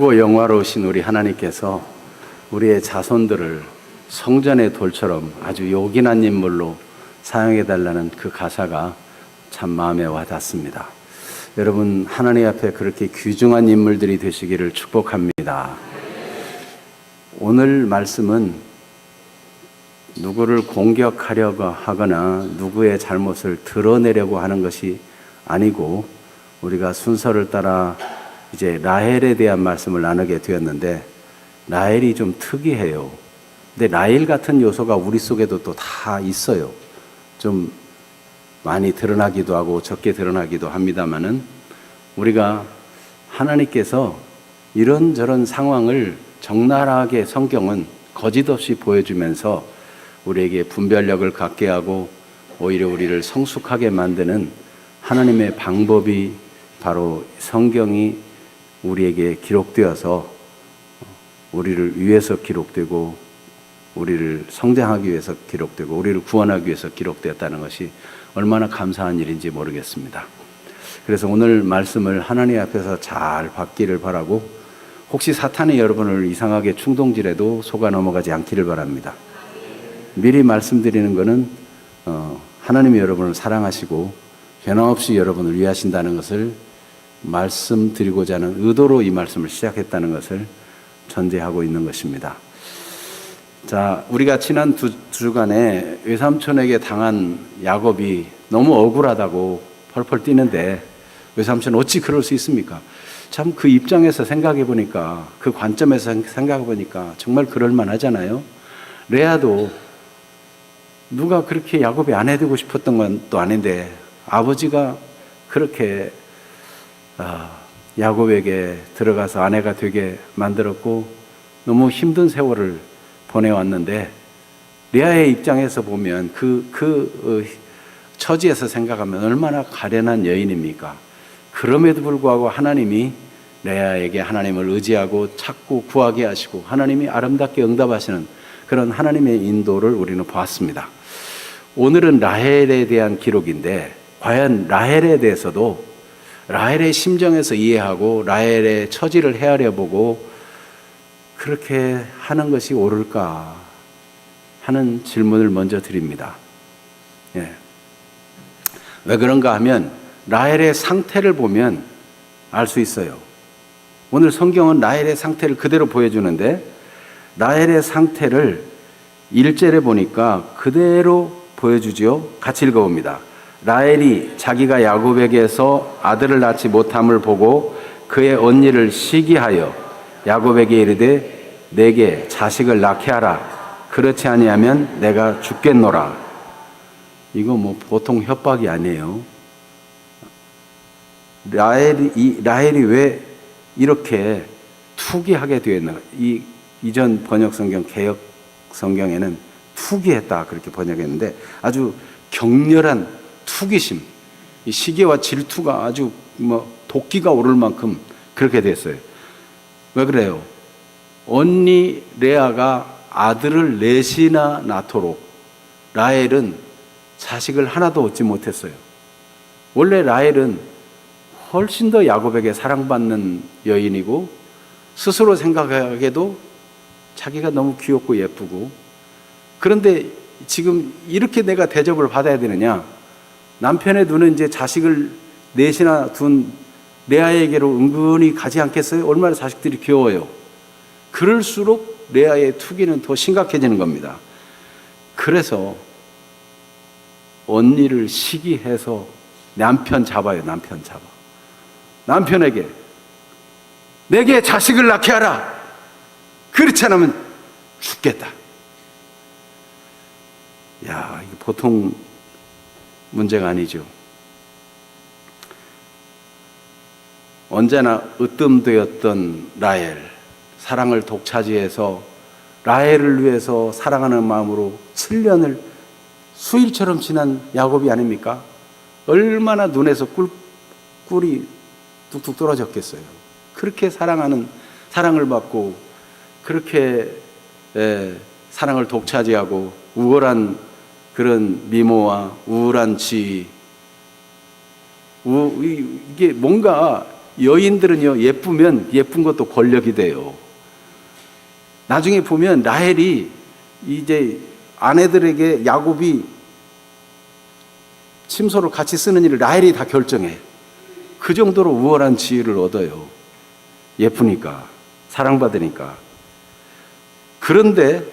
영화로우신 우리 하나님께서 우리의 자손들을 성전의 돌처럼 아주 요긴한 인물로 사용해달라는 그 가사가 참 마음에 와닿습니다. 여러분, 하나님 앞에 그렇게 귀중한 인물들이 되시기를 축복합니다. 오늘 말씀은 누구를 공격하려고 하거나 누구의 잘못을 드러내려고 하는 것이 아니고, 우리가 순서를 따라 이제 라헬에 대한 말씀을 나누게 되었는데, 라헬이 좀 특이해요. 근데 라헬 같은 요소가 우리 속에도 또 다 있어요. 좀 많이 드러나기도 하고 적게 드러나기도 합니다만은, 우리가 하나님께서 이런저런 상황을 적나라하게 성경은 거짓없이 보여주면서 우리에게 분별력을 갖게 하고 오히려 우리를 성숙하게 만드는 하나님의 방법이 바로 성경이 우리에게 기록되어서 우리를 위해서 기록되고 우리를 성장하기 위해서 기록되고 우리를 구원하기 위해서 기록되었다는 것이 얼마나 감사한 일인지 모르겠습니다. 그래서 오늘 말씀을 하나님 앞에서 잘 받기를 바라고, 혹시 사탄이 여러분을 이상하게 충동질해도 속아 넘어가지 않기를 바랍니다. 미리 말씀드리는 것은 하나님이 여러분을 사랑하시고 변함없이 여러분을 위하신다는 것을 말씀드리고자 하는 의도로 이 말씀을 시작했다는 것을 전제하고 있는 것입니다. 자, 우리가 지난 두 주간에 외삼촌에게 당한 야곱이 너무 억울하다고 펄펄 뛰는데, 외삼촌 어찌 그럴 수 있습니까? 참 그 입장에서 생각해 보니까, 그 관점에서 생각해 보니까 정말 그럴 만하잖아요. 레아도 누가 그렇게 야곱이 아내 되고 싶었던 건 또 아닌데, 아버지가 그렇게 야곱에게 들어가서 아내가 되게 만들었고 너무 힘든 세월을 보내왔는데, 레아의 입장에서 보면 그 처지에서 생각하면 얼마나 가련한 여인입니까? 그럼에도 불구하고 하나님이 레아에게 하나님을 의지하고 찾고 구하게 하시고 하나님이 아름답게 응답하시는 그런 하나님의 인도를 우리는 보았습니다. 오늘은 라헬에 대한 기록인데, 과연 라헬에 대해서도 라헬의 심정에서 이해하고 라헬의 처지를 헤아려 보고 그렇게 하는 것이 옳을까 하는 질문을 먼저 드립니다. 예. 왜 그런가 하면 라헬의 상태를 보면 알 수 있어요. 오늘 성경은 라헬의 상태를 그대로 보여주는데, 라헬의 상태를 1절에 보니까 그대로 보여주지요. 같이 읽어봅니다. 라헬이 자기가 야곱에게서 아들을 낳지 못함을 보고 그의 언니를 시기하여 야곱에게 이르되 내게 자식을 낳게 하라. 그렇지 아니하면 내가 죽겠노라. 이거 뭐 보통 협박이 아니에요. 라헬이 왜 이렇게 투기하게 되었나? 이전 번역 성경, 개역 성경에는 투기했다 그렇게 번역했는데, 아주 격렬한 투기심, 이 시기와 질투가 아주 도끼가 오를 만큼 그렇게 됐어요. 왜 그래요? 언니 레아가 아들을 넷이나 낳도록 라헬은 자식을 하나도 얻지 못했어요. 원래 라헬은 훨씬 더 야곱에게 사랑받는 여인이고, 스스로 생각하기에도 자기가 너무 귀엽고 예쁘고, 그런데 지금 이렇게 내가 대접을 받아야 되느냐? 남편의 눈은 이제 자식을 넷이나 둔 레아에게로 은근히 가지 않겠어요? 얼마나 자식들이 귀여워요. 그럴수록 레아의 투기는 더 심각해지는 겁니다. 그래서 언니를 시기해서 남편 잡아요. 남편에게 내게 자식을 낳게 하라. 그렇지 않으면 죽겠다. 야, 이거 보통 문제가 아니죠. 언제나 으뜸되었던 라헬, 사랑을 독차지해서 라헬을 위해서 사랑하는 마음으로 7년을 수일처럼 지난 야곱이 아닙니까? 얼마나 눈에서 꿀이 뚝뚝 떨어졌겠어요. 그렇게 사랑을 받고 그렇게 사랑을 독차지하고 우월한 그런 미모와 우울한 지위, 이게 뭔가 여인들은요, 예쁘면 예쁜 것도 권력이 돼요. 나중에 보면 라헬이 이제 아내들에게 야곱이 침소를 같이 쓰는 일을 라헬이 다 결정해. 그 정도로 우월한 지위를 얻어요. 예쁘니까, 사랑받으니까. 그런데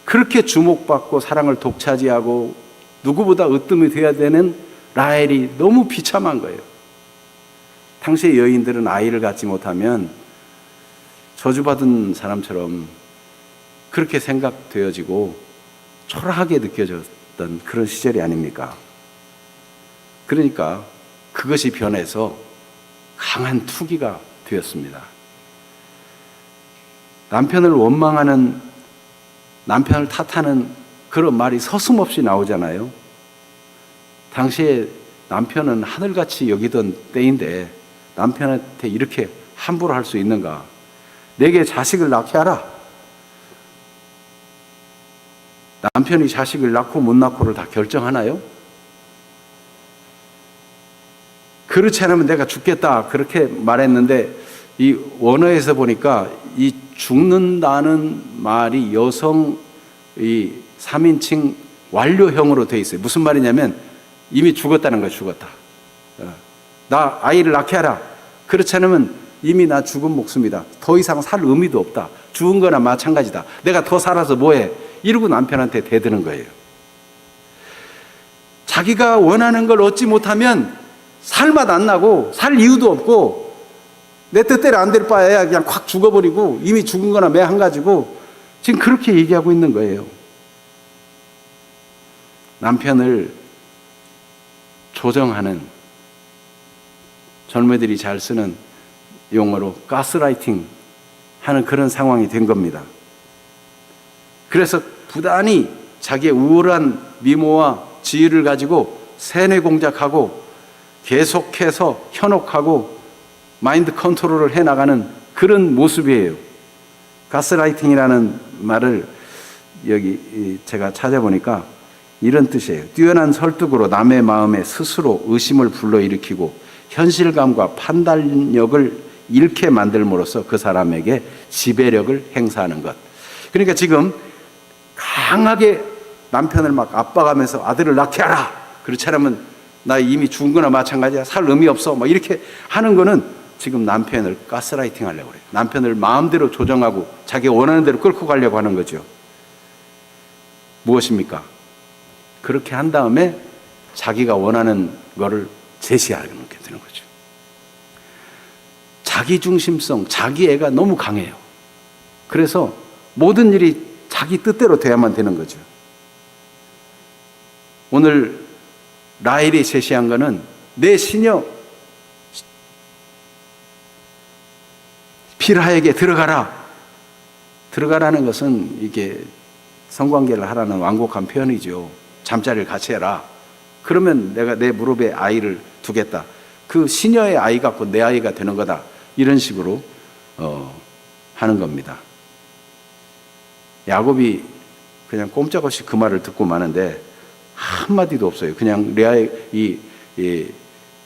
그렇게 주목받고 사랑을 독차지하고 누구보다 으뜸이 돼야 되는 라헬이 너무 비참한 거예요. 당시의 여인들은 아이를 갖지 못하면 저주받은 사람처럼 그렇게 생각되어지고 초라하게 느껴졌던 그런 시절이 아닙니까? 그러니까 그것이 변해서 강한 투기가 되었습니다. 남편을 원망하는, 남편을 탓하는 그런 말이 서슴없이 나오잖아요. 당시에 남편은 하늘같이 여기던 때인데 남편한테 이렇게 함부로 할 수 있는가? 내게 자식을 낳게 하라. 남편이 자식을 낳고 못 낳고를 다 결정하나요? 그렇지 않으면 내가 죽겠다 그렇게 말했는데, 이 원어에서 보니까 이 죽는다는 말이 여성 이 3인칭 완료형으로 돼 있어요. 무슨 말이냐면 이미 죽었다는 거예요. 죽었다. 나 아이를 낳게 하라. 그렇지 않으면 이미 나 죽은 목숨이다. 더 이상 살 의미도 없다. 죽은 거나 마찬가지다. 내가 더 살아서 뭐해? 이러고 남편한테 대드는 거예요. 자기가 원하는 걸 얻지 못하면 살맛 안 나고 살 이유도 없고 내 뜻대로 안 될 바에야 그냥 콱 죽어버리고 이미 죽은 거나 매한 가지고 지금 그렇게 얘기하고 있는 거예요. 남편을 조정하는, 젊은이들이 잘 쓰는 용어로 가스라이팅 하는 그런 상황이 된 겁니다. 그래서 부단히 자기의 우월한 미모와 지위를 가지고 세뇌 공작하고 계속해서 현혹하고 마인드 컨트롤을 해나가는 그런 모습이에요. 가스라이팅이라는 말을 여기 제가 찾아보니까 이런 뜻이에요. 뛰어난 설득으로 남의 마음에 스스로 의심을 불러일으키고 현실감과 판단력을 잃게 만들므로써 그 사람에게 지배력을 행사하는 것. 그러니까 지금 강하게 남편을 막 압박하면서 아들을 낳게 하라. 그렇지 않으면 나 이미 죽은 거나 마찬가지야. 살 의미 없어. 막 이렇게 하는 거는 지금 남편을 가스라이팅 하려고 그래요. 남편을 마음대로 조정하고 자기 원하는 대로 끌고 가려고 하는 거죠. 무엇입니까? 그렇게 한 다음에 자기가 원하는 거를 제시하게 되는 거죠. 자기중심성, 자기애가 너무 강해요. 그래서 모든 일이 자기 뜻대로 돼야만 되는 거죠. 오늘 라헬이 제시한 거는 내 시녀 빌하에게 들어가라는 것은 이게 성관계를 하라는 완곡한 표현이죠. 잠자리를 같이 해라. 그러면 내가 내 무릎에 아이를 두겠다. 그 시녀의 아이 갖고 내 아이가 되는 거다. 이런 식으로 하는 겁니다. 야곱이 그냥 꼼짝없이 그 말을 듣고 마는데 한마디도 없어요. 그냥 이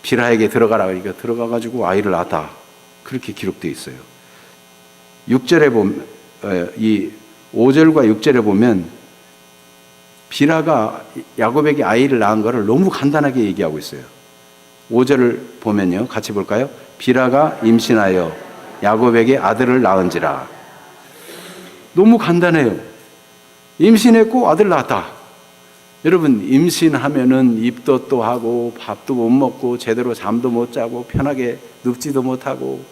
빌하에게 들어가라. 그러니까 들어가가지고 아이를 낳았다. 그렇게 기록되어 있어요. 6절에 보면, 이 5절과 6절에 보면 빌하가 야곱에게 아이를 낳은 것을 너무 간단하게 얘기하고 있어요. 5절을 보면요. 같이 볼까요? 빌하가 임신하여 야곱에게 아들을 낳은지라. 너무 간단해요. 임신했고 아들 낳았다. 여러분, 임신하면은 입덧도 하고 밥도 못 먹고 제대로 잠도 못 자고 편하게 눕지도 못하고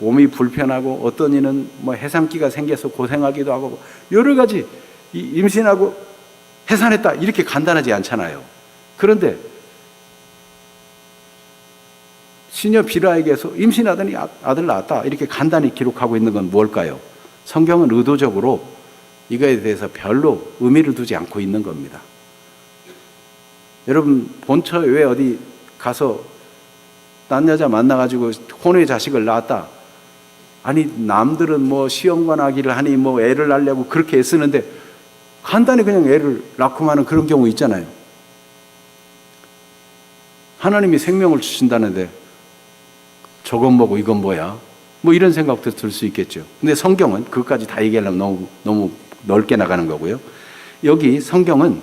몸이 불편하고 어떤 이는 뭐 해산기가 생겨서 고생하기도 하고 여러 가지 임신하고 해산했다 이렇게 간단하지 않잖아요. 그런데 시녀 빌하에게서 임신하더니 아들 낳았다 이렇게 간단히 기록하고 있는 건 뭘까요? 성경은 의도적으로 이거에 대해서 별로 의미를 두지 않고 있는 겁니다. 여러분, 본처 왜 어디 가서 딴 여자 만나가지고 혼의 자식을 낳았다. 아니, 남들은 뭐 시험관 하기를 하니 뭐 애를 낳으려고 그렇게 애쓰는데 간단히 그냥 애를 낳고 마는 그런 경우 있잖아요. 하나님이 생명을 주신다는데 저건 뭐고 이건 뭐야? 뭐 이런 생각도 들 수 있겠죠. 근데 성경은 그것까지 다 얘기하려면 너무 넓게 나가는 거고요. 여기 성경은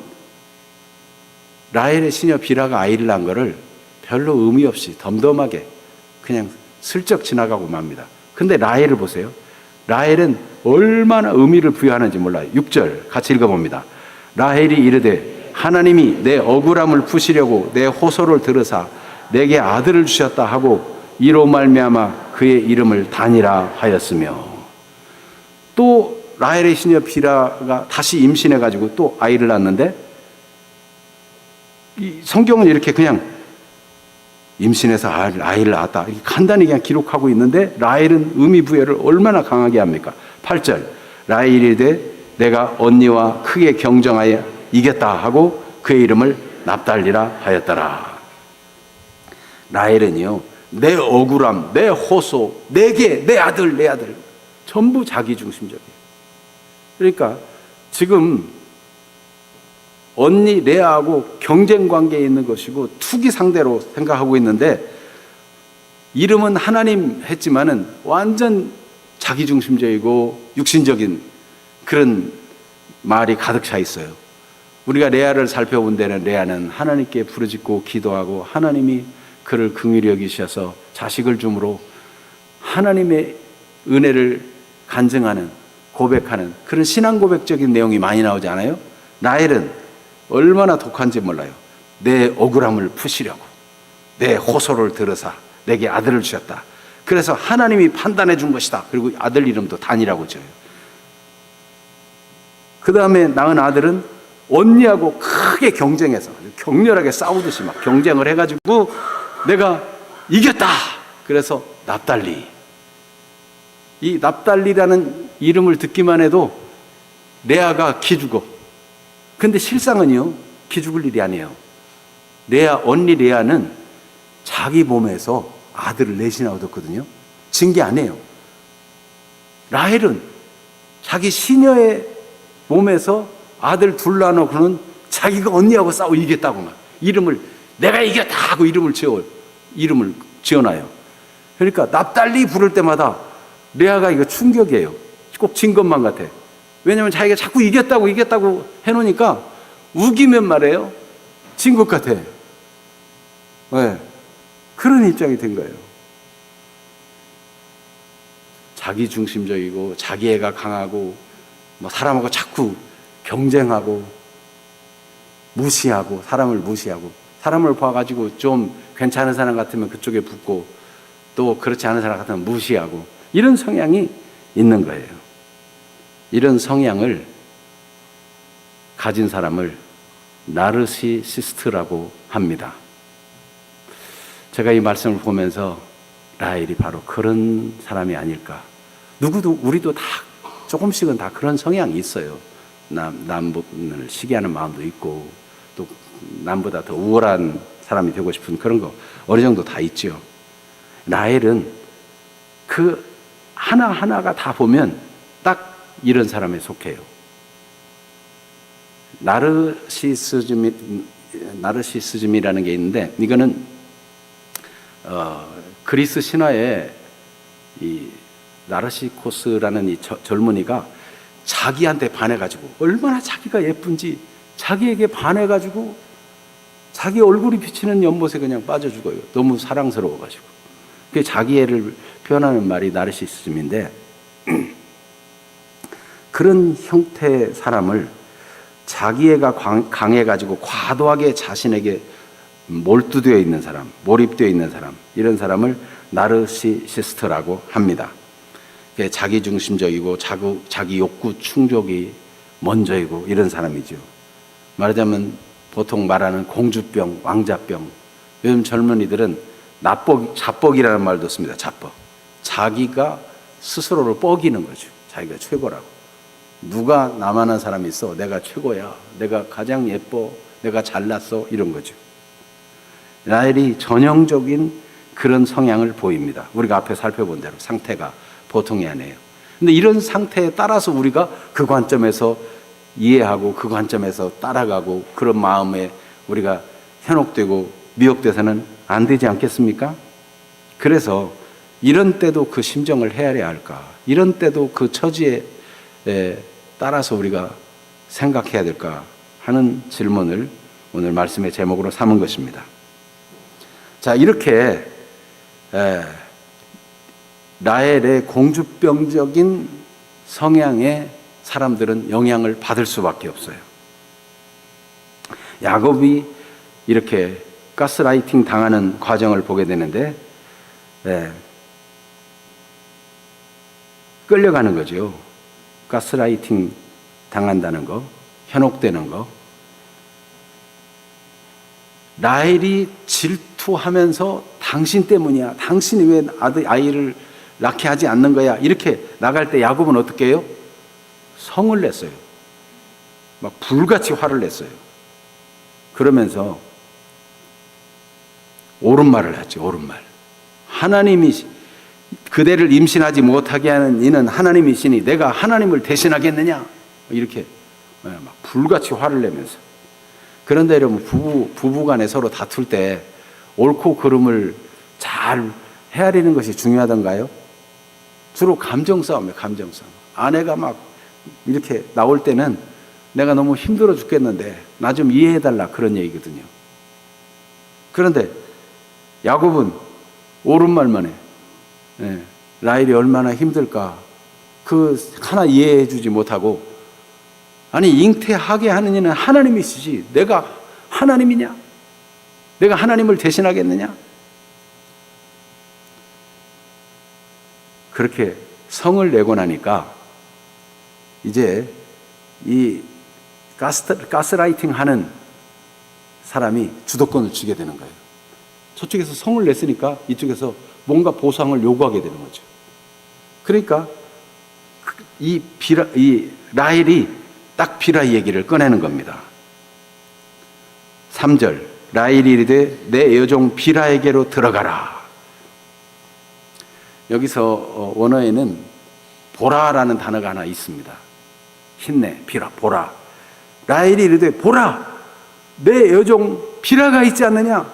라헬의 시녀 비라가 아이를 낳은 거를 별로 의미 없이 덤덤하게 그냥 슬쩍 지나가고 맙니다. 근데 라헬을 보세요. 라헬은 얼마나 의미를 부여하는지 몰라요. 6절 같이 읽어봅니다. 라헬이 이르되 하나님이 내 억울함을 푸시려고 내 호소를 들으사 내게 아들을 주셨다 하고 이로 말미암아 그의 이름을 단이라 하였으며, 또 라헬의 시녀 비라가 다시 임신해가지고 또 아이를 낳았는데, 이 성경은 이렇게 그냥 임신해서 아이를 낳았다 이렇게 간단히 그냥 기록하고 있는데, 라헬은 의미 부여를 얼마나 강하게 합니까? 8절 라헬이 이르되 내가 언니와 크게 경정하여 이겼다 하고 그의 이름을 납달리라 하였더라. 라헬은요, 내 억울함, 내 호소, 내 아들 전부 자기 중심적이에요. 그러니까 지금 언니 레아하고 경쟁 관계에 있는 것이고 투기 상대로 생각하고 있는데, 이름은 하나님 했지만은 완전 자기중심적이고 육신적인 그런 말이 가득 차 있어요. 우리가 레아를 살펴본 데는 레아는 하나님께 부르짖고 기도하고 하나님이 그를 긍휼히 여기셔서 자식을 줌으로 하나님의 은혜를 간증하는, 고백하는 그런 신앙 고백적인 내용이 많이 나오지 않아요? 라헬은 얼마나 독한지 몰라요. 내 억울함을 푸시려고 내 호소를 들으사 내게 아들을 주셨다. 그래서 하나님이 판단해 준 것이다. 그리고 아들 이름도 단이라고 지어요. 그 다음에 낳은 아들은 언니하고 크게 경쟁해서 격렬하게 싸우듯이 막 경쟁을 해가지고 내가 이겼다. 그래서 납달리. 이 납달리라는 이름을 듣기만 해도 레아가 기죽어. 근데 실상은요, 기죽을 일이 아니에요. 언니 레아는 자기 몸에서 아들을 넷이나 얻었거든요. 진 게 아니에요. 라헬은 자기 시녀의 몸에서 아들 둘 낳아놓고는 자기가 언니하고 싸워 이겼다고 막 이름을 내가 이겼다 하고 이름을 지어놔요. 그러니까 납달리 부를 때마다 레아가 이거 충격이에요. 꼭 진 것만 같아. 왜냐하면 자기가 자꾸 이겼다고 해놓으니까 우기면 말이에요, 진 것 같아. 네. 그런 입장이 된 거예요. 자기 중심적이고 자기애가 강하고 뭐 사람하고 자꾸 경쟁하고 무시하고 사람을 봐가지고 좀 괜찮은 사람 같으면 그쪽에 붙고 또 그렇지 않은 사람 같으면 무시하고 이런 성향이 있는 거예요. 이런 성향을 가진 사람을 나르시시스트라고 합니다. 제가 이 말씀을 보면서 라헬이 바로 그런 사람이 아닐까. 우리도 다 조금씩은 다 그런 성향이 있어요. 남을 시기하는 마음도 있고 또 남보다 더 우월한 사람이 되고 싶은 그런 거 어느 정도 다 있죠. 라헬은 그 하나하나가 다 보면 딱 이런 사람에 속해요. 나르시시즘이라는 게 있는데, 이거는 그리스 신화에 이 나르시코스라는 이 젊은이가 자기한테 반해가지고 얼마나 자기가 예쁜지 자기에게 반해가지고 자기 얼굴이 비치는 연못에 그냥 빠져 죽어요. 너무 사랑스러워가지고. 그게 자기애를 표현하는 말이 나르시시즘인데, 그런 형태의 사람을 자기애가 강해가지고 과도하게 자신에게 몰입되어 있는 사람, 이런 사람을 나르시시스트라고 합니다. 자기중심적이고 자기 욕구 충족이 먼저이고 이런 사람이죠. 말하자면 보통 말하는 공주병, 왕자병. 요즘 젊은이들은 자뻑이라는 말도 씁니다. 자뻑. 자기가 스스로를 뻐기는 거죠. 자기가 최고라고. 누가 나만한 사람이 있어? 내가 최고야. 내가 가장 예뻐. 내가 잘났어. 이런 거죠. 라헬이 전형적인 그런 성향을 보입니다. 우리가 앞에 살펴본 대로 상태가 보통이 아니에요. 근데 이런 상태에 따라서 우리가 그 관점에서 이해하고 그 관점에서 따라가고 그런 마음에 우리가 현혹되고 미혹돼서는 안 되지 않겠습니까? 그래서 이런 때도 그 심정을 헤아려야 할까? 이런 때도 그 처지에 따라서 우리가 생각해야 될까 하는 질문을 오늘 말씀의 제목으로 삼은 것입니다. 자, 이렇게 라헬의 공주병적인 성향의 사람들은 영향을 받을 수밖에 없어요. 야곱이 이렇게 가스라이팅 당하는 과정을 보게 되는데 끌려가는 거죠. 가스라이팅 당한다는 거, 현혹되는 거. 라헬이 질투하면서 당신 때문이야. 당신이 왜 아이를 낳게 하지 않는 거야. 이렇게 나갈 때 야곱은 어떻게 해요? 성을 냈어요. 막 불같이 화를 냈어요. 그러면서 옳은 말을 하죠. 옳은 말. 하나님이 그대를 임신하지 못하게 하는 이는 하나님이시니 내가 하나님을 대신하겠느냐. 이렇게 막 불같이 화를 내면서. 그런데 여러분 부부간에 서로 다툴 때 옳고 그름을 잘 헤아리는 것이 중요하던가요? 주로 감정 싸움이에요. 감정 싸움. 아내가 막 이렇게 나올 때는 내가 너무 힘들어 죽겠는데 나 좀 이해해달라 그런 얘기거든요. 그런데 야곱은 옳은 말만 해. 라헬이 얼마나 힘들까 그 하나 이해해주지 못하고 아니 잉태하게 하는 이는 하나님이시지 내가 하나님이냐? 내가 하나님을 대신하겠느냐? 그렇게 성을 내고 나니까 이제 이 가스라이팅 하는 사람이 주도권을 쥐게 되는 거예요. 저쪽에서 성을 냈으니까 이쪽에서 뭔가 보상을 요구하게 되는 거죠. 그러니까 이 라헬이 딱 비라 얘기를 꺼내는 겁니다. 3절 라헬이 이르되 내 여종 비라에게로 들어가라. 여기서 원어에는 보라라는 단어가 하나 있습니다. 힘내 비라 보라. 라헬이 이르되 보라 내 여종 비라가 있지 않느냐.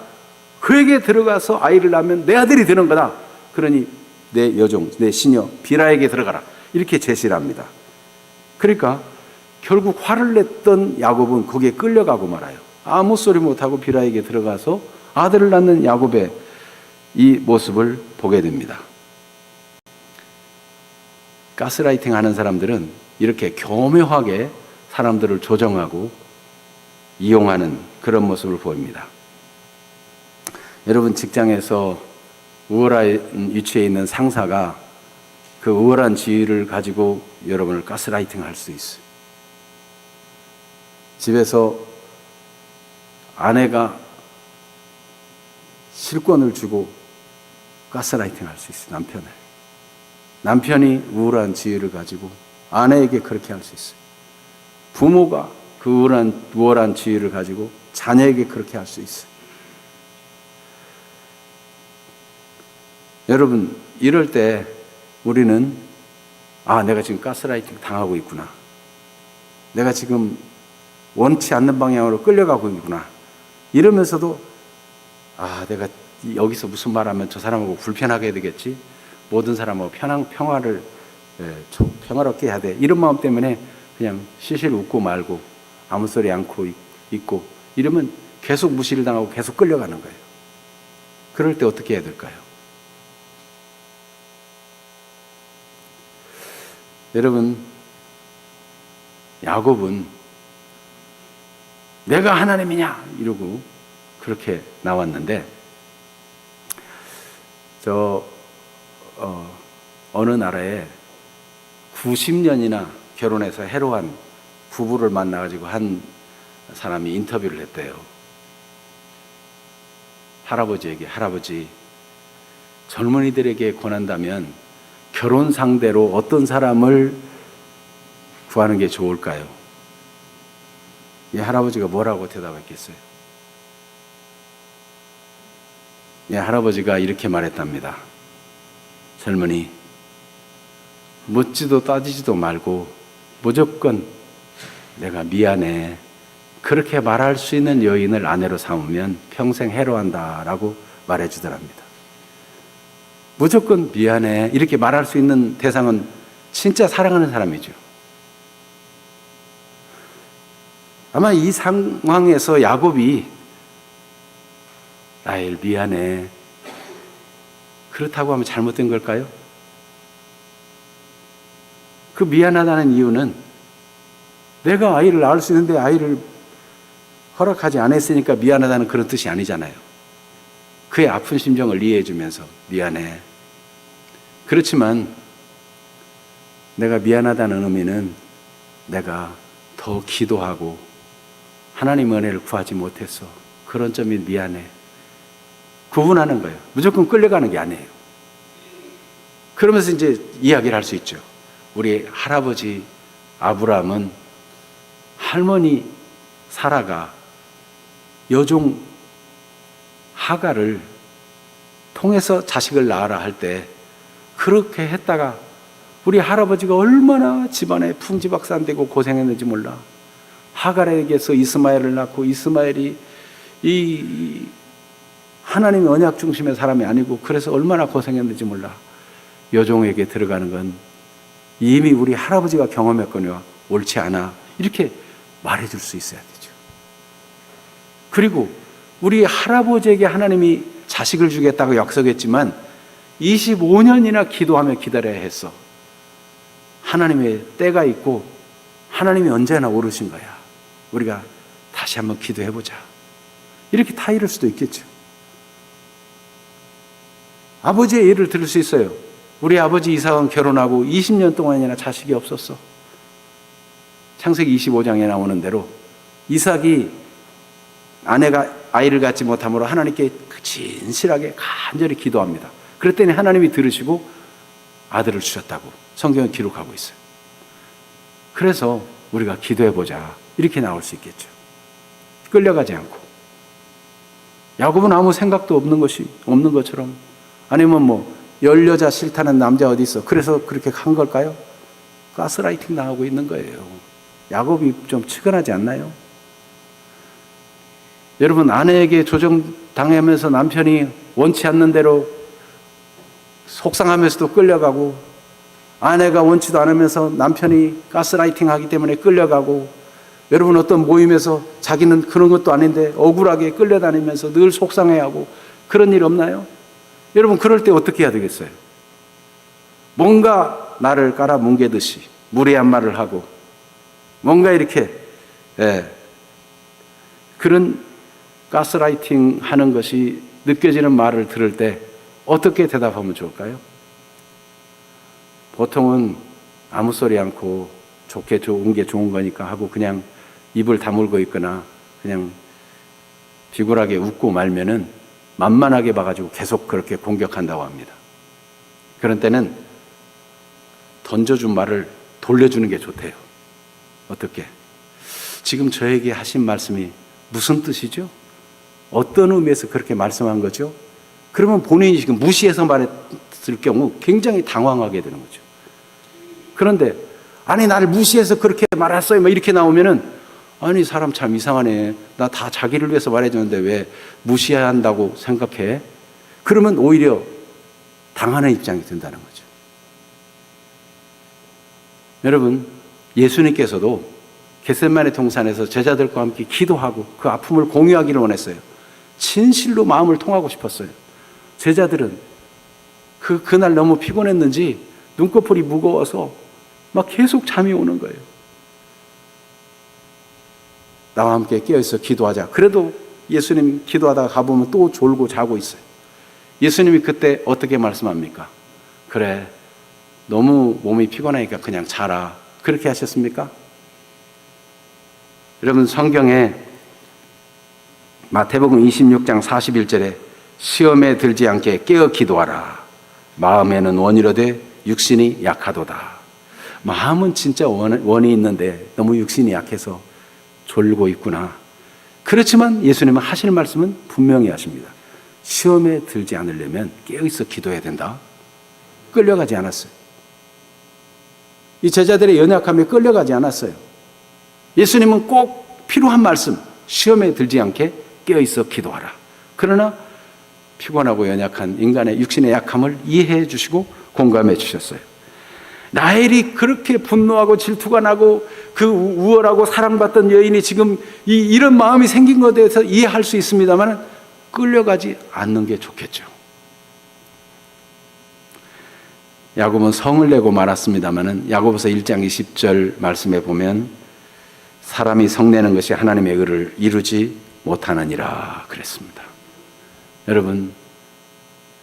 그에게 들어가서 아이를 낳으면 내 아들이 되는 거다. 그러니 내 여종 내 시녀 비라에게 들어가라. 이렇게 제시를 합니다. 그러니까 결국 화를 냈던 야곱은 거기에 끌려가고 말아요. 아무 소리 못하고 비라에게 들어가서 아들을 낳는 야곱의 이 모습을 보게 됩니다. 가스라이팅 하는 사람들은 이렇게 교묘하게 사람들을 조정하고 이용하는 그런 모습을 보입니다. 여러분 직장에서 우월한 위치에 있는 상사가 그 우월한 지위를 가지고 여러분을 가스라이팅 할 수 있어요. 집에서 아내가 실권을 주고 가스라이팅 할 수 있어요. 남편을. 남편이 우월한 지위를 가지고 아내에게 그렇게 할 수 있어요. 부모가 그 우월한 지위를 가지고 자녀에게 그렇게 할 수 있어요. 여러분 이럴 때 우리는 내가 지금 가스라이팅 당하고 있구나. 내가 지금 원치 않는 방향으로 끌려가고 있구나. 이러면서도 내가 여기서 무슨 말하면 저 사람하고 불편하게 되겠지. 모든 사람하고 평화를 평화롭게 해야 돼. 이런 마음 때문에 그냥 실실 웃고 말고 아무 소리 않고 있고 이러면 계속 무시를 당하고 계속 끌려가는 거예요. 그럴 때 어떻게 해야 될까요? 여러분 야곱은 내가 하나님이냐 이러고 그렇게 나왔는데 어느 나라에 90년이나 결혼해서 해로한 부부를 만나가지고 한 사람이 인터뷰를 했대요. 할아버지에게 할아버지 젊은이들에게 권한다면 결혼 상대로 어떤 사람을 구하는 게 좋을까요? 이 할아버지가 뭐라고 대답했겠어요? 이 할아버지가 이렇게 말했답니다. 젊은이, 묻지도 따지지도 말고 무조건 내가 미안해. 그렇게 말할 수 있는 여인을 아내로 삼으면 평생 해로한다라고 말해주더랍니다. 무조건 미안해 이렇게 말할 수 있는 대상은 진짜 사랑하는 사람이죠. 아마 이 상황에서 야곱이 라헬 미안해 그렇다고 하면 잘못된 걸까요? 그 미안하다는 이유는 내가 아이를 낳을 수 있는데 아이를 허락하지 않았으니까 미안하다는 그런 뜻이 아니잖아요. 그의 아픈 심정을 이해해 주면서 미안해. 그렇지만 내가 미안하다는 의미는 내가 더 기도하고 하나님의 은혜를 구하지 못했어. 그런 점이 미안해. 구분하는 거예요. 무조건 끌려가는 게 아니에요. 그러면서 이제 이야기를 할 수 있죠. 우리 할아버지 아브라함은 할머니 사라가 여종 하가를 통해서 자식을 낳아라 할 때 그렇게 했다가 우리 할아버지가 얼마나 집안에 풍지박산되고 고생했는지 몰라. 하갈에게서 이스마엘을 낳고 이스마엘이 이 하나님의 언약 중심의 사람이 아니고 그래서 얼마나 고생했는지 몰라. 여종에게 들어가는 건 이미 우리 할아버지가 경험했거니와 옳지 않아. 이렇게 말해줄 수 있어야 되죠. 그리고 우리 할아버지에게 하나님이 자식을 주겠다고 약속했지만 25년이나 기도하며 기다려야 했어. 하나님의 때가 있고 하나님이 언제나 오르신 거야. 우리가 다시 한번 기도해보자. 이렇게 타이를 수도 있겠죠. 아버지의 예를 들을 수 있어요. 우리 아버지 이삭은 결혼하고 20년 동안이나 자식이 없었어. 창세기 25장에 나오는 대로 이삭이 아내가 아이를 갖지 못함으로 하나님께 진실하게 간절히 기도합니다. 그랬더니 하나님이 들으시고 아들을 주셨다고 성경은 기록하고 있어요. 그래서 우리가 기도해보자 이렇게 나올 수 있겠죠. 끌려가지 않고. 야곱은 아무 생각도 없는 것처럼, 아니면 뭐 열여자 싫다는 남자 어디 있어 그래서 그렇게 한 걸까요? 가스라이팅 당하고 있는 거예요. 야곱이 좀 측은하지 않나요? 여러분, 아내에게 조정당하면서 남편이 원치 않는 대로 속상하면서도 끌려가고, 아내가 원치도 않으면서 남편이 가스라이팅 하기 때문에 끌려가고, 여러분 어떤 모임에서 자기는 그런 것도 아닌데 억울하게 끌려다니면서 늘 속상해하고 그런 일 없나요? 여러분, 그럴 때 어떻게 해야 되겠어요? 뭔가 나를 깔아뭉개듯이 무례한 말을 하고 뭔가 이렇게 그런 가스라이팅 하는 것이 느껴지는 말을 들을 때 어떻게 대답하면 좋을까요? 보통은 아무 소리 않고 좋게 좋은 게 좋은 거니까 하고 그냥 입을 다물고 있거나 그냥 비굴하게 웃고 말면은 만만하게 봐가지고 계속 그렇게 공격한다고 합니다. 그런 때는 던져준 말을 돌려주는 게 좋대요. 어떻게? 지금 저에게 하신 말씀이 무슨 뜻이죠? 어떤 의미에서 그렇게 말씀한 거죠? 그러면 본인이 지금 무시해서 말했을 경우 굉장히 당황하게 되는 거죠. 그런데 아니 나를 무시해서 그렇게 말했어요 뭐 이렇게 나오면은 아니 사람 참 이상하네. 나 다 자기를 위해서 말해주는데 왜 무시한다고 생각해? 그러면 오히려 당하는 입장이 된다는 거죠. 여러분, 예수님께서도 겟세마네 동산에서 제자들과 함께 기도하고 그 아픔을 공유하기를 원했어요. 진실로 마음을 통하고 싶었어요. 제자들은 그날 너무 피곤했는지 눈꺼풀이 무거워서 막 계속 잠이 오는 거예요. 나와 함께 깨어있어 기도하자. 그래도 예수님 기도하다가 가보면 또 졸고 자고 있어요. 예수님이 그때 어떻게 말씀합니까? 그래, 너무 몸이 피곤하니까 그냥 자라. 그렇게 하셨습니까? 여러분, 성경에 마태복음 26장 41절에 시험에 들지 않게 깨어 기도하라. 마음에는 원이로되 육신이 약하도다. 마음은 진짜 원이 있는데 너무 육신이 약해서 졸고 있구나. 그렇지만 예수님은 하시는 말씀은 분명히 하십니다. 시험에 들지 않으려면 깨어있어 기도해야 된다. 끌려가지 않았어요. 이 제자들의 연약함에 끌려가지 않았어요. 예수님은 꼭 필요한 말씀, 시험에 들지 않게 깨어있어 기도하라. 그러나 피곤하고 연약한 인간의 육신의 약함을 이해해 주시고 공감해 주셨어요. 라헬이 그렇게 분노하고 질투가 나고 그 우월하고 사랑받던 여인이 지금 이런 마음이 생긴 것에 대해서 이해할 수 있습니다만 끌려가지 않는 게 좋겠죠. 야곱은 성을 내고 말았습니다만 야고보서 1장 20절 말씀에 보면 사람이 성내는 것이 하나님의 의를 이루지 못하느니라 그랬습니다. 여러분,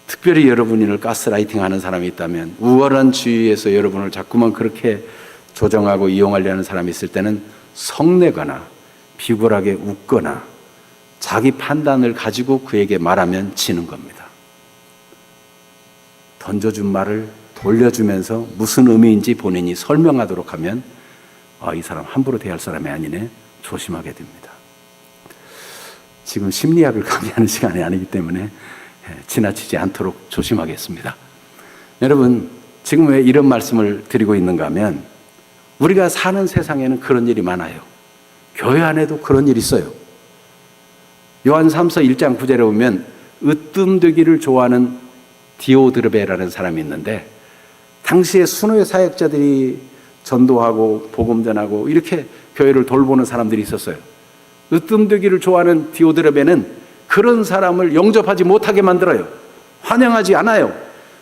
특별히 여러분을 가스라이팅하는 사람이 있다면, 우월한 지위에서 여러분을 자꾸만 그렇게 조정하고 이용하려 하는 사람이 있을 때는 성내거나 비굴하게 웃거나 자기 판단을 가지고 그에게 말하면 지는 겁니다. 던져준 말을 돌려주면서 무슨 의미인지 본인이 설명하도록 하면 이 사람 함부로 대할 사람이 아니네, 조심하게 됩니다. 지금 심리학을 강의하는 시간이 아니기 때문에 지나치지 않도록 조심하겠습니다. 여러분, 지금 왜 이런 말씀을 드리고 있는가 하면 우리가 사는 세상에는 그런 일이 많아요. 교회 안에도 그런 일이 있어요. 요한 3서 1장 9절에 보면 으뜸되기를 좋아하는 디오드르베라는 사람이 있는데, 당시에 순회 사역자들이 전도하고 복음 전하고 이렇게 교회를 돌보는 사람들이 있었어요. 으뜸되기를 좋아하는 디오드르베는 그런 사람을 영접하지 못하게 만들어요. 환영하지 않아요.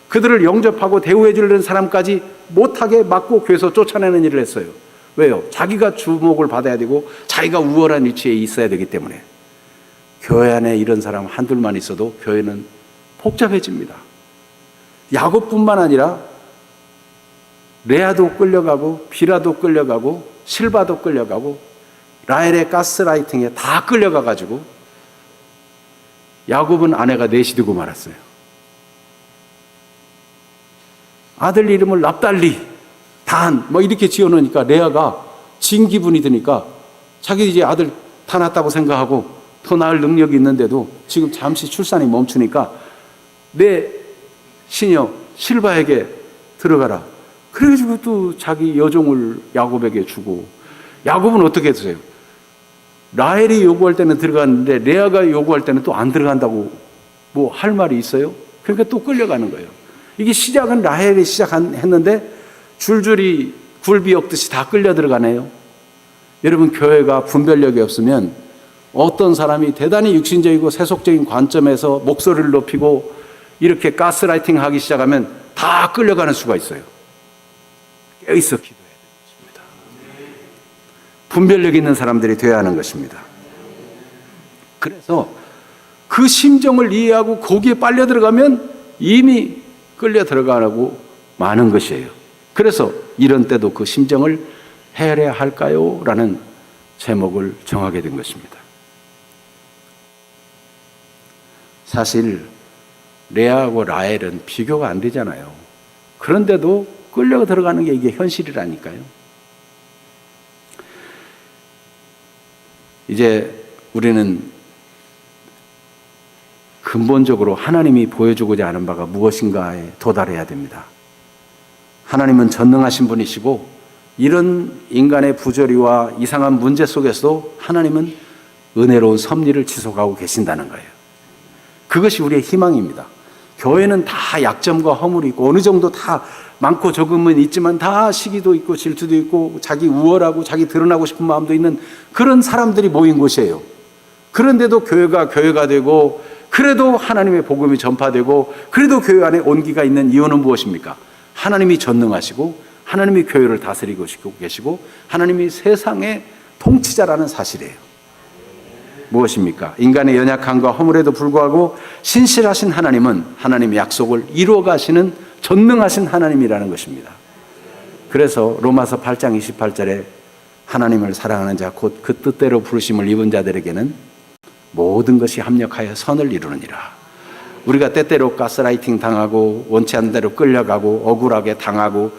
그들을 영접하고 대우해 주려는 사람까지 못하게 막고 교회에서 쫓아내는 일을 했어요. 왜요? 자기가 주목을 받아야 되고 자기가 우월한 위치에 있어야 되기 때문에. 교회 안에 이런 사람 한둘만 있어도 교회는 복잡해집니다. 야곱뿐만 아니라 레아도 끌려가고 비라도 끌려가고 실바도 끌려가고 라헬의 가스라이팅에 다 끌려가가지고 야곱은 아내가 넷이 되고 말았어요. 아들 이름을 납달리, 단 뭐 이렇게 지어놓으니까 레아가 진 기분이 드니까 자기 이제 아들 다 낳았다고 생각하고 더 낳을 능력이 있는데도 지금 잠시 출산이 멈추니까 내 시녀 실바에게 들어가라. 그래가지고 또 자기 여종을 야곱에게 주고, 야곱은 어떻게 했어요? 라헬이 요구할 때는 들어갔는데 레아가 요구할 때는 또 안 들어간다고 뭐 할 말이 있어요? 그러니까 또 끌려가는 거예요. 이게 시작은 라헬이 시작했는데 줄줄이 굴비 엮듯이 다 끌려 들어가네요. 여러분, 교회가 분별력이 없으면 어떤 사람이 대단히 육신적이고 세속적인 관점에서 목소리를 높이고 이렇게 가스라이팅 하기 시작하면 다 끌려가는 수가 있어요. 깨어있어 기도해야 되는 것입니다. 분별력 있는 사람들이 되어야 하는 것입니다. 그래서 그 심정을 이해하고 거기에 빨려 들어가면 이미 끌려 들어가라고 많은 것이에요. 그래서 이런 때도 그 심정을 헤아려야 할까요? 라는 제목을 정하게 된 것입니다. 사실 레아하고 라헬은 비교가 안 되잖아요. 그런데도 끌려 들어가는 게 이게 현실이라니까요. 이제 우리는 근본적으로 하나님이 보여주고자 하는 바가 무엇인가에 도달해야 됩니다. 하나님은 전능하신 분이시고 이런 인간의 부조리와 이상한 문제 속에서도 하나님은 은혜로운 섭리를 지속하고 계신다는 거예요. 그것이 우리의 희망입니다. 교회는 다 약점과 허물이 있고 어느 정도 다 많고 적음은 있지만 다 시기도 있고 질투도 있고 자기 우월하고 자기 드러나고 싶은 마음도 있는 그런 사람들이 모인 곳이에요. 그런데도 교회가 되고 그래도 하나님의 복음이 전파되고 그래도 교회 안에 온기가 있는 이유는 무엇입니까? 하나님이 전능하시고 하나님이 교회를 다스리고 계시고 하나님이 세상의 통치자라는 사실이에요. 무엇입니까? 인간의 연약함과 허물에도 불구하고 신실하신 하나님은 하나님의 약속을 이루어 가시는 전능하신 하나님이라는 것입니다. 그래서 로마서 8장 28절에 하나님을 사랑하는 자 곧 그 뜻대로 부르심을 입은 자들에게는 모든 것이 합력하여 선을 이루느니라. 우리가 때때로 가스라이팅 당하고 원치 않는 대로 끌려가고 억울하게 당하고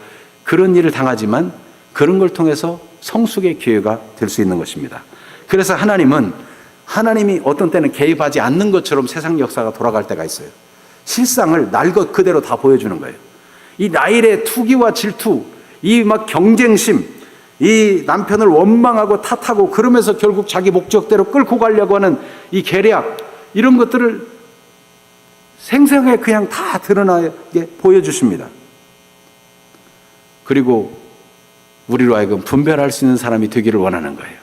그런 일을 당하지만 그런 걸 통해서 성숙의 기회가 될 수 있는 것입니다. 그래서 하나님이 어떤 때는 개입하지 않는 것처럼 세상 역사가 돌아갈 때가 있어요. 실상을 날 것 그대로 다 보여주는 거예요. 이 라헬의 투기와 질투, 이 막 경쟁심, 이 남편을 원망하고 탓하고 그러면서 결국 자기 목적대로 끌고 가려고 하는 이 계략, 이런 것들을 생생하게 그냥 다 드러나게 보여주십니다. 그리고 우리로 하여금 분별할 수 있는 사람이 되기를 원하는 거예요.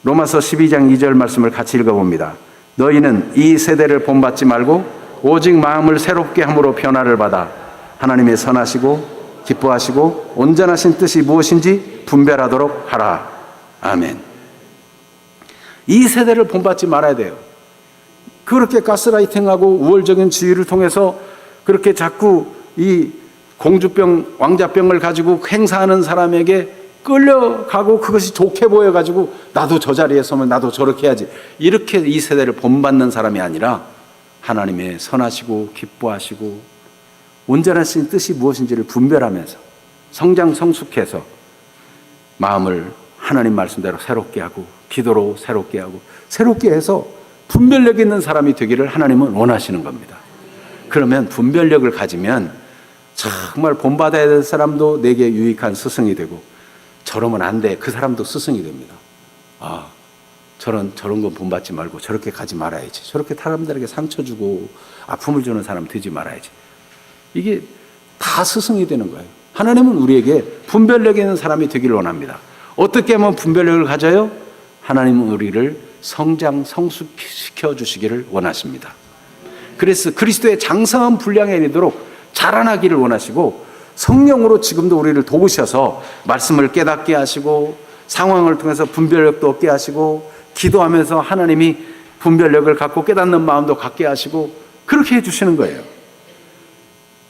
로마서 12장 2절 말씀을 같이 읽어봅니다. 너희는 이 세대를 본받지 말고 오직 마음을 새롭게 함으로 변화를 받아 하나님의 선하시고 기뻐하시고 온전하신 뜻이 무엇인지 분별하도록 하라. 아멘. 이 세대를 본받지 말아야 돼요. 그렇게 가스라이팅하고 우월적인 지위를 통해서 그렇게 자꾸 이 공주병, 왕자병을 가지고 행사하는 사람에게 끌려가고 그것이 좋게 보여가지고 나도 저 자리에 서면 나도 저렇게 해야지, 이렇게 이 세대를 본받는 사람이 아니라 하나님의 선하시고 기뻐하시고 온전하신 뜻이 무엇인지를 분별하면서 성장 성숙해서 마음을 하나님 말씀대로 새롭게 하고 기도로 새롭게 하고 새롭게 해서 분별력 있는 사람이 되기를 하나님은 원하시는 겁니다. 그러면 분별력을 가지면 정말 본받아야 될 사람도 내게 유익한 스승이 되고, 저러면 안 돼, 그 사람도 스승이 됩니다. 아, 저런 건 본받지 말고 저렇게 가지 말아야지, 저렇게 사람들에게 상처 주고 아픔을 주는 사람 되지 말아야지. 이게 다 스승이 되는 거예요. 하나님은 우리에게 분별력 있는 사람이 되기를 원합니다. 어떻게 하면 분별력을 가져요? 하나님은 우리를 성장 성숙시켜 주시기를 원하십니다. 그래서 그리스도의 장성한 분량에 이르도록 자라나기를 원하시고, 성령으로 지금도 우리를 도우셔서 말씀을 깨닫게 하시고 상황을 통해서 분별력도 얻게 하시고 기도하면서 하나님이 분별력을 갖고 깨닫는 마음도 갖게 하시고 그렇게 해주시는 거예요.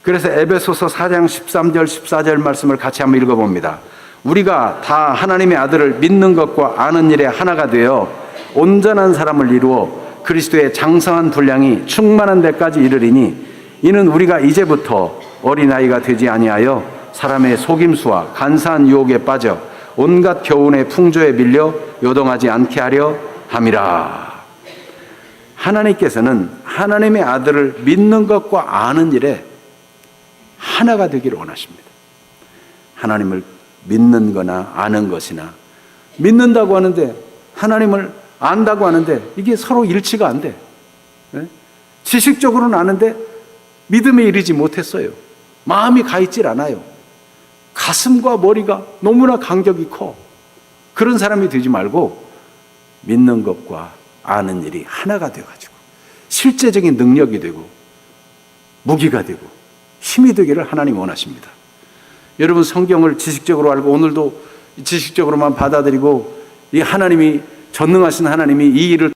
그래서 에베소서 4장 13절 14절 말씀을 같이 한번 읽어봅니다. 우리가 다 하나님의 아들을 믿는 것과 아는 일에 하나가 되어 온전한 사람을 이루어 그리스도의 장성한 분량이 충만한 데까지 이르리니, 이는 우리가 이제부터 어린아이가 되지 아니하여 사람의 속임수와 간사한 유혹에 빠져 온갖 교훈의 풍조에 밀려 요동하지 않게 하려 함이라. 하나님께서는 하나님의 아들을 믿는 것과 아는 일에 하나가 되기를 원하십니다. 하나님을 믿는 거나 아는 것이나, 믿는다고 하는데 하나님을 안다고 하는데 이게 서로 일치가 안 돼. 지식적으로는 아는데 믿음에 이르지 못했어요. 마음이 가 있질 않아요. 가슴과 머리가 너무나 간격이 커. 그런 사람이 되지 말고 믿는 것과 아는 일이 하나가 되어가지고 실제적인 능력이 되고 무기가 되고 힘이 되기를 하나님이 원하십니다. 여러분, 성경을 지식적으로 알고 오늘도 지식적으로만 받아들이고 이 하나님이 전능하신 하나님이 이 일을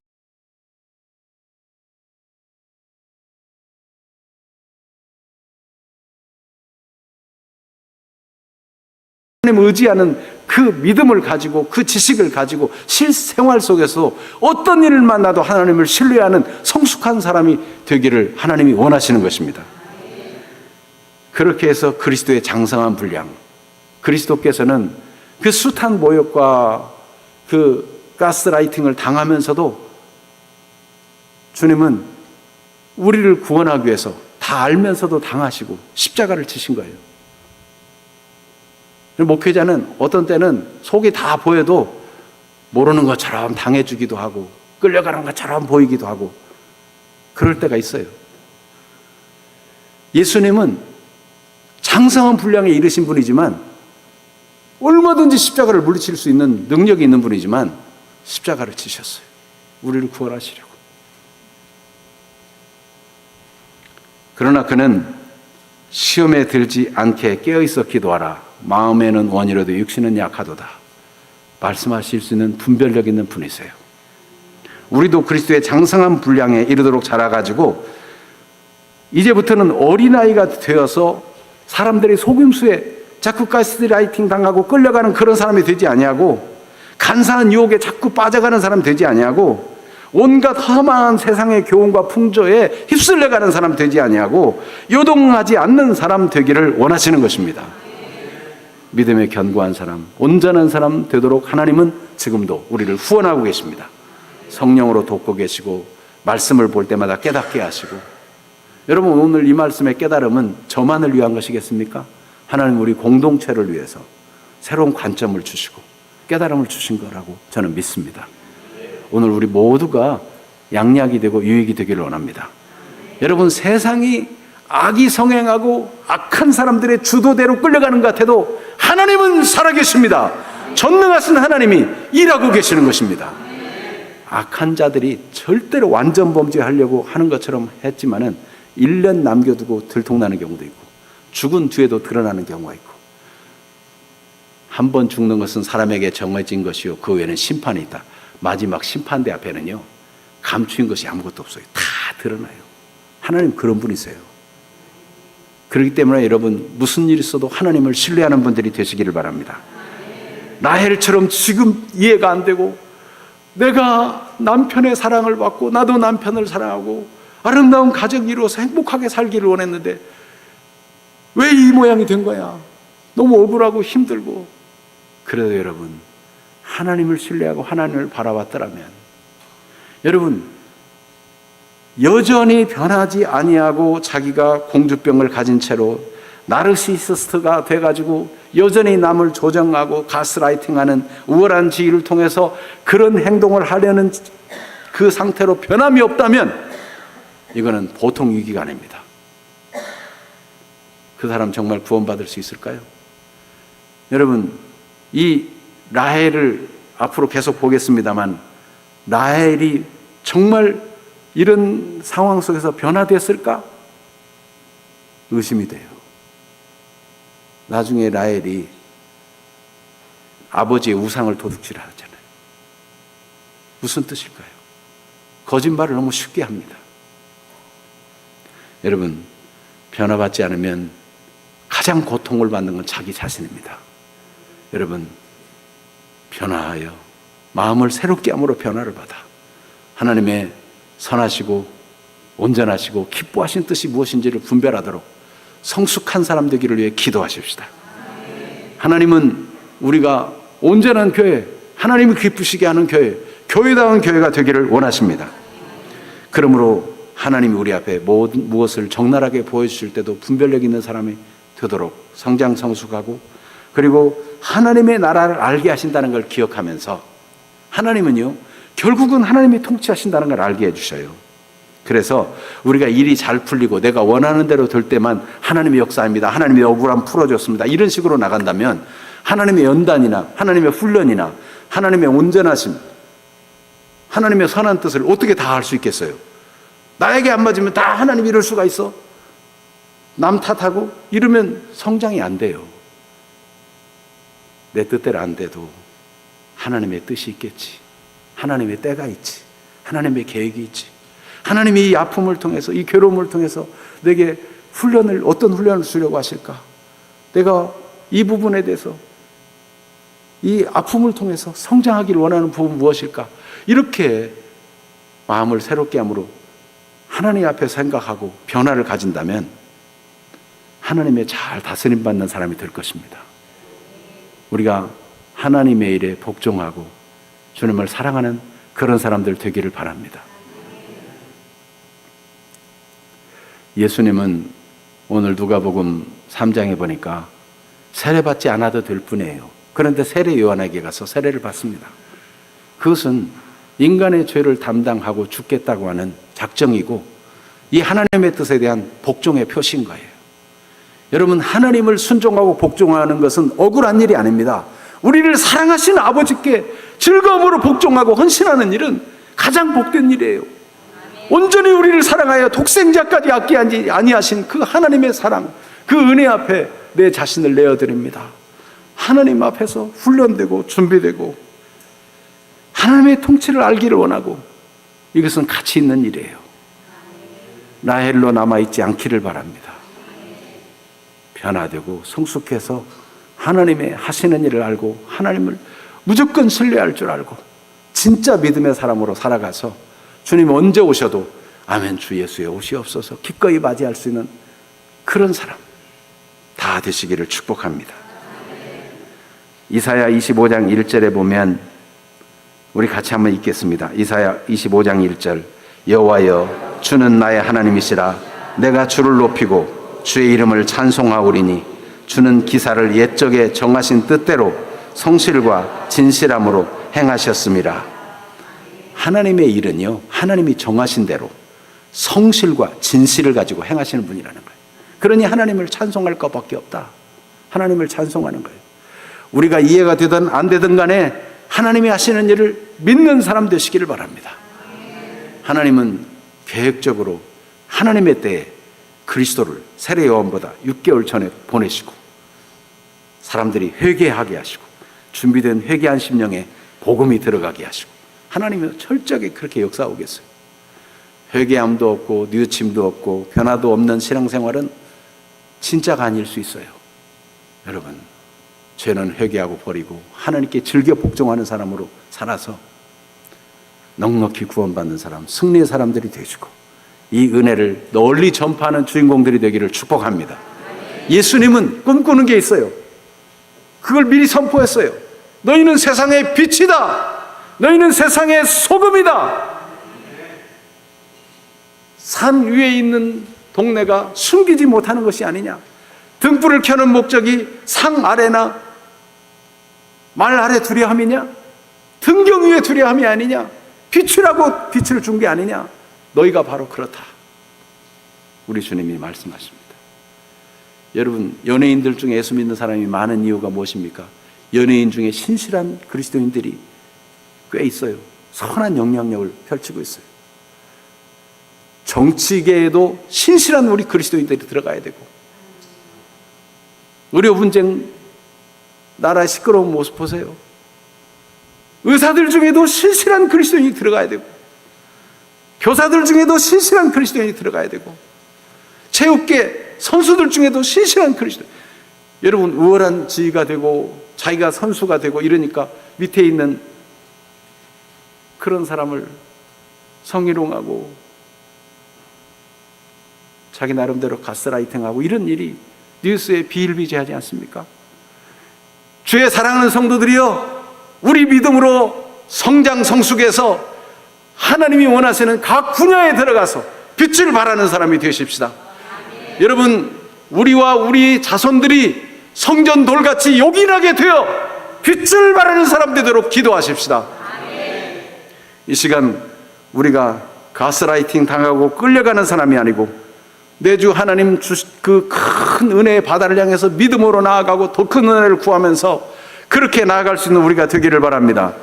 하나님 의지하는 그 믿음을 가지고 그 지식을 가지고 실생활 속에서 어떤 일을 만나도 하나님을 신뢰하는 성숙한 사람이 되기를 하나님이 원하시는 것입니다. 그렇게 해서 그리스도의 장성한 분량, 그리스도께서는 그 숱한 모욕과 그 가스라이팅을 당하면서도 주님은 우리를 구원하기 위해서 다 알면서도 당하시고 십자가를 지신 거예요. 목회자는 어떤 때는 속이 다 보여도 모르는 것처럼 당해주기도 하고 끌려가는 것처럼 보이기도 하고 그럴 때가 있어요. 예수님은 장성한 분량에 이르신 분이지만 얼마든지 십자가를 물리칠 수 있는 능력이 있는 분이지만 십자가를 지셨어요. 우리를 구원하시려고. 그러나 그는 시험에 들지 않게 깨어있어 기도하라. 마음에는 원이라도 육신은 약하도다. 말씀하실 수 있는 분별력 있는 분이세요. 우리도 그리스도의 장성한 분량에 이르도록 자라가지고 이제부터는 어린아이가 되어서 사람들이 속임수에 자꾸 가스라이팅 당하고 끌려가는 그런 사람이 되지 아니하고, 간사한 유혹에 자꾸 빠져가는 사람 되지 아니하고, 온갖 험한 세상의 교훈과 풍조에 휩쓸려가는 사람 되지 아니하고, 요동하지 않는 사람 되기를 원하시는 것입니다. 믿음에 견고한 사람, 온전한 사람 되도록 하나님은 지금도 우리를 후원하고 계십니다. 성령으로 돕고 계시고 말씀을 볼 때마다 깨닫게 하시고. 여러분, 오늘 이 말씀의 깨달음은 저만을 위한 것이겠습니까? 하나님 우리 공동체를 위해서 새로운 관점을 주시고 깨달음을 주신 거라고 저는 믿습니다. 오늘 우리 모두가 양약이 되고 유익이 되기를 원합니다. 여러분, 세상이 악이 성행하고 악한 사람들의 주도대로 끌려가는 것 같아도 하나님은 살아계십니다. 전능하신 하나님이 일하고 계시는 것입니다. 악한 자들이 절대로 완전 범죄하려고 하는 것처럼 했지만은 1년 남겨두고 들통나는 경우도 있고 죽은 뒤에도 드러나는 경우가 있고, 한 번 죽는 것은 사람에게 정해진 것이요 그 외에는 심판이 있다. 마지막 심판대 앞에는요 감추인 것이 아무것도 없어요. 다 드러나요. 하나님 그런 분이세요. 그렇기 때문에 여러분, 무슨 일이 있어도 하나님을 신뢰하는 분들이 되시기를 바랍니다. 라헬처럼 지금 이해가 안 되고 내가 남편의 사랑을 받고 나도 남편을 사랑하고 아름다운 가정을 이루어서 행복하게 살기를 원했는데 왜 이 모양이 된 거야? 너무 억울하고 힘들고. 그래도 여러분, 하나님을 신뢰하고 하나님을 바라봤더라면, 여러분, 여전히 변하지 아니하고 자기가 공주병을 가진 채로 나르시시스트가 돼가지고 여전히 남을 조정하고 가스라이팅하는 우월한 지위를 통해서 그런 행동을 하려는 그 상태로 변함이 없다면 이거는 보통 위기가 아닙니다. 그 사람 정말 구원받을 수 있을까요? 여러분, 이 라헬을 앞으로 계속 보겠습니다만, 라헬이 정말 이런 상황 속에서 변화됐을까? 의심이 돼요. 나중에 라헬이 아버지의 우상을 도둑질하잖아요. 무슨 뜻일까요? 거짓말을 너무 쉽게 합니다. 여러분, 변화받지 않으면 가장 고통을 받는 건 자기 자신입니다. 여러분, 변화하여 마음을 새롭게 함으로 변화를 받아 하나님의 선하시고 온전하시고 기뻐하신 뜻이 무엇인지를 분별하도록 성숙한 사람 되기를 위해 기도하십시다. 하나님은 우리가 온전한 교회, 하나님이 기쁘시게 하는 교회, 교회다운 교회가 되기를 원하십니다. 그러므로 하나님이 우리 앞에 무엇을 적나라하게 보여주실 때도 분별력 있는 사람이 되도록 성장 성숙하고, 그리고 하나님의 나라를 알게 하신다는 걸 기억하면서, 하나님은요 결국은 하나님이 통치하신다는 걸 알게 해주셔요. 그래서 우리가 일이 잘 풀리고 내가 원하는 대로 될 때만 하나님의 역사입니다, 하나님의 억울함 풀어줬습니다, 이런 식으로 나간다면 하나님의 연단이나 하나님의 훈련이나 하나님의 온전하심, 하나님의 선한 뜻을 어떻게 다 할 수 있겠어요? 나에게 안 맞으면 다 하나님 이럴 수가 있어? 남 탓하고 이러면 성장이 안 돼요. 내 뜻대로 안 돼도 하나님의 뜻이 있겠지, 하나님의 때가 있지, 하나님의 계획이 있지. 하나님이 이 아픔을 통해서, 이 괴로움을 통해서 내게 어떤 훈련을 주려고 하실까? 내가 이 부분에 대해서, 이 아픔을 통해서 성장하기를 원하는 부분은 무엇일까? 이렇게 마음을 새롭게 함으로 하나님 앞에 생각하고 변화를 가진다면 하나님의 잘 다스림받는 사람이 될 것입니다. 우리가 하나님의 일에 복종하고 주님을 사랑하는 그런 사람들 되기를 바랍니다. 예수님은 오늘 누가복음 3장에 보니까 세례받지 않아도 될 뿐이에요. 그런데 세례 요한에게 가서 세례를 받습니다. 그것은 인간의 죄를 담당하고 죽겠다고 하는 작정이고 이 하나님의 뜻에 대한 복종의 표시인 거예요. 여러분, 하나님을 순종하고 복종하는 것은 억울한 일이 아닙니다. 우리를 사랑하시는 아버지께 즐거움으로 복종하고 헌신하는 일은 가장 복된 일이에요. 온전히 우리를 사랑하여 독생자까지 아끼지 아니하신 그 하나님의 사랑, 그 은혜 앞에 내 자신을 내어드립니다. 하나님 앞에서 훈련되고 준비되고 하나님의 통치를 알기를 원하고, 이것은 가치 있는 일이에요. 라헬로 남아있지 않기를 바랍니다. 변화되고 성숙해서 하나님의 하시는 일을 알고 하나님을 무조건 신뢰할 줄 알고 진짜 믿음의 사람으로 살아가서 주님 언제 오셔도 아멘 주 예수여 오시옵소서 기꺼이 맞이할 수 있는 그런 사람 다 되시기를 축복합니다. 이사야 25장 1절에 보면 우리 같이 한번 읽겠습니다. 이사야 25장 1절. 여호와여 주는 나의 하나님이시라. 내가 주를 높이고 주의 이름을 찬송하오리니 주는 기사를 옛적에 정하신 뜻대로 성실과 진실함으로 행하셨음이라. 하나님의 일은요, 하나님이 정하신 대로 성실과 진실을 가지고 행하시는 분이라는 거예요. 그러니 하나님을 찬송할 것밖에 없다. 하나님을 찬송하는 거예요. 우리가 이해가 되든 안 되든 간에 하나님이 하시는 일을 믿는 사람 되시기를 바랍니다. 하나님은 계획적으로 하나님의 때에 그리스도를 세례 요한보다 6개월 전에 보내시고 사람들이 회개하게 하시고 준비된 회개한 심령에 복음이 들어가게 하시고 하나님은 철저하게 그렇게 역사하겠어요. 회개함도 없고 뉘우침도 없고 변화도 없는 신앙생활은 진짜가 아닐 수 있어요. 여러분, 죄는 회개하고 버리고 하나님께 즐겨 복종하는 사람으로 살아서 넉넉히 구원받는 사람, 승리의 사람들이 되시고 이 은혜를 널리 전파하는 주인공들이 되기를 축복합니다. 예수님은 꿈꾸는 게 있어요. 그걸 미리 선포했어요. 너희는 세상의 빛이다. 너희는 세상의 소금이다. 산 위에 있는 동네가 숨기지 못하는 것이 아니냐. 등불을 켜는 목적이 상 아래나 말 아래 두려 함이냐? 등경 위에 두려 함이 아니냐? 빛이라고 빛을 준 게 아니냐? 너희가 바로 그렇다. 우리 주님이 말씀하십니다. 여러분, 연예인들 중에 예수 믿는 사람이 많은 이유가 무엇입니까? 연예인 중에 신실한 그리스도인들이 꽤 있어요. 선한 영향력을 펼치고 있어요. 정치계에도 신실한 우리 그리스도인들이 들어가야 되고, 의료 분쟁 나라의 시끄러운 모습 보세요. 의사들 중에도 신실한 그리스도인이 들어가야 되고, 교사들 중에도 신실한 그리스도인이 들어가야 되고, 체육계 선수들 중에도 신실한 그리스도인. 여러분, 우월한 지위가 되고 자기가 선수가 되고 이러니까 밑에 있는 그런 사람을 성희롱하고 자기 나름대로 가스라이팅하고 이런 일이 뉴스에 비일비재하지 않습니까? 주의 사랑하는 성도들이여, 우리 믿음으로 성장 성숙해서 하나님이 원하시는 각 분야에 들어가서 빛을 발하는 사람이 되십시다. 여러분, 우리와 우리 자손들이 성전 돌같이 요긴하게 되어 빛을 발하는 사람 되도록 기도하십시다. 이 시간 우리가 가스라이팅 당하고 끌려가는 사람이 아니고 내주 하나님 주신 그 큰 은혜의 바다를 향해서 믿음으로 나아가고 더 큰 은혜를 구하면서 그렇게 나아갈 수 있는 우리가 되기를 바랍니다.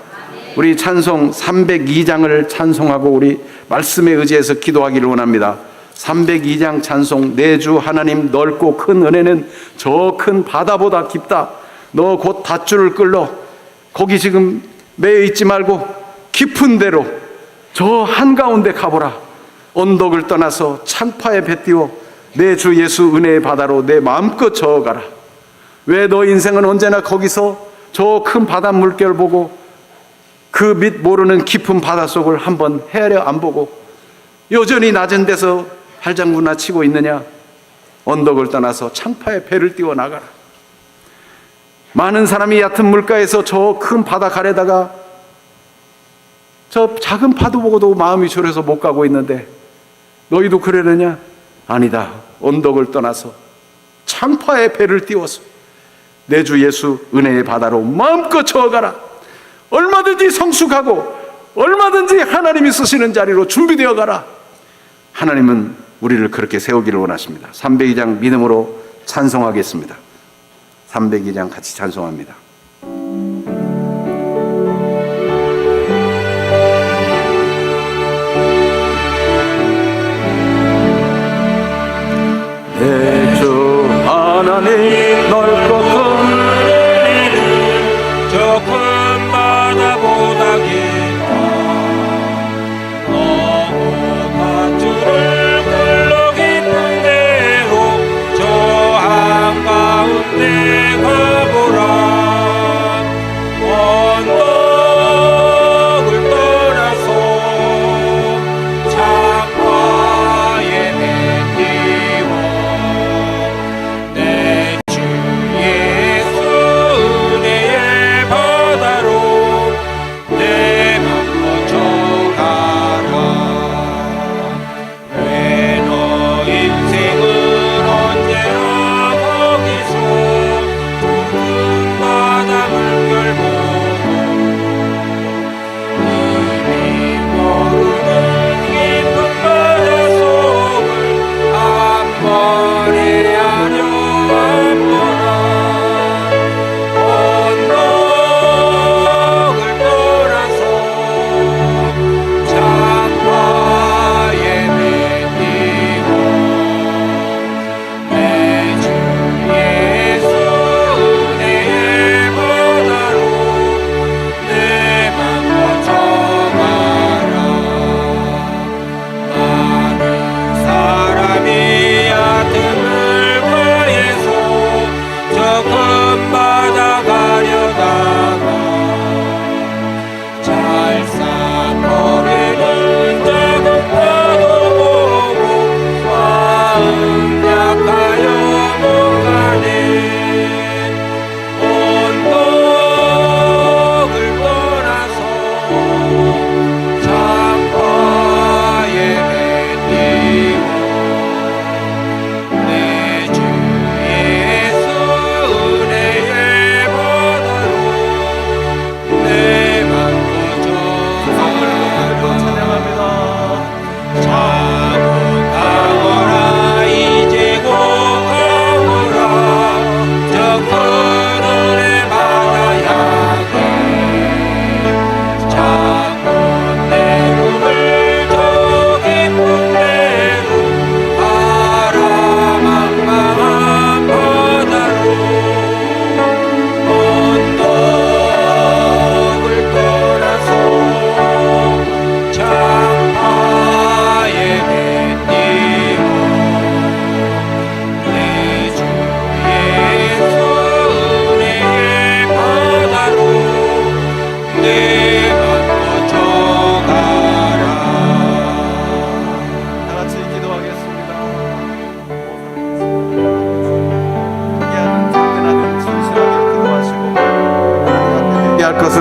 우리 찬송 302장을 찬송하고 우리 말씀에 의지해서 기도하기를 원합니다. 302장 찬송. 내주 하나님 넓고 큰 은혜는 저 큰 바다보다 깊다. 너 곧 닷줄을 끌러 거기 지금 매여 있지 말고 깊은 데로 저 한가운데 가보라. 언덕을 떠나서 창파에 배 띄워 내 주 예수 은혜의 바다로 내 마음껏 저어가라. 왜 너 인생은 언제나 거기서 저 큰 바다 물결 보고 그 밑 모르는 깊은 바닷속을 한번 헤아려 안 보고 여전히 낮은 데서 팔장구나 치고 있느냐? 언덕을 떠나서 창파에 배를 띄워 나가라. 많은 사람이 얕은 물가에서 저 큰 바다 가래다가 저 작은 파도 보고도 마음이 졸여서 못 가고 있는데 너희도 그러느냐? 아니다. 언덕을 떠나서 창파에 배를 띄워서 내 주 예수 은혜의 바다로 마음껏 저어가라. 얼마든지 성숙하고 얼마든지 하나님이 쓰시는 자리로 준비되어 가라. 하나님은 우리를 그렇게 세우기를 원하십니다. 302장 믿음으로 찬송하겠습니다. 302장 같이 찬송합니다. 내 주 하나님 넓고 저 큰 바다보다 깊다. 너무 밧줄을 끌러 깊은 데로 저 한가운데 가보라. 언덕을 떠나서 창가에 배 띄워 내 주 예수 은혜의 바다로 내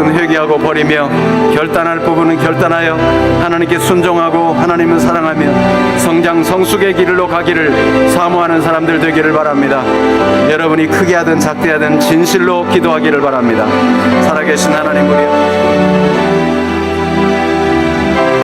것은 회개하고 버리며 결단할 부분은 결단하여 하나님께 순종하고 하나님을 사랑하며 성장 성숙의 길로 가기를 사모하는 사람들 되기를 바랍니다. 여러분이 크게 하든 작게 하든 진실로 기도하기를 바랍니다. 살아계신 하나님 우리